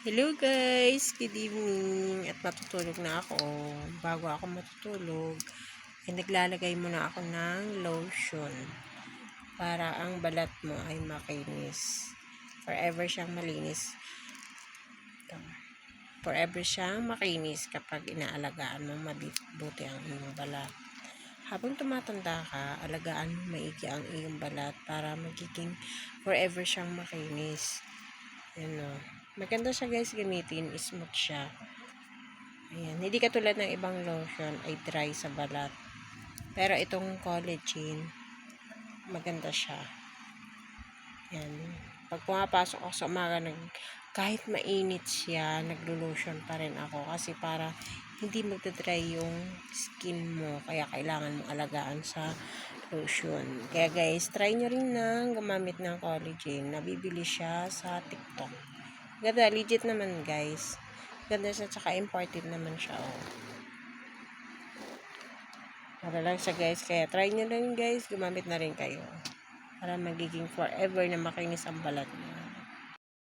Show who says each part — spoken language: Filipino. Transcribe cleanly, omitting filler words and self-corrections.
Speaker 1: Hello guys, good evening at matutulog na ako. Bago ako matutulog ay naglalagay muna ako ng lotion para ang balat mo ay makinis. Forever siyang malinis. Forever siyang makinis kapag inaalagaan mo mabuti ang iyong balat. Habang tumatanda ka, alagaan mo maigi ang iyong balat para magiging forever siyang makinis. Maganda siya guys gamitin, smooth siya. Ayan, hindi katulad ng ibang lotion ay dry sa balat. Pero itong collagen, maganda siya. Ayan, pag pumapasok ako sa umaga, kahit mainit siya, naglo-lotion pa rin ako kasi para hindi magdadry yung skin mo. Kaya kailangan mong alagaan sa lotion. Kaya guys, try nyo rin na gumamit ng collagen. Nabibili siya sa TikTok. Ganda, legit naman guys. Ganda siya, tsaka imported naman siya. Para lang siya guys. Kaya try nyo rin guys, gumamit na rin kayo. Para magiging forever na makinis ang balat nyo.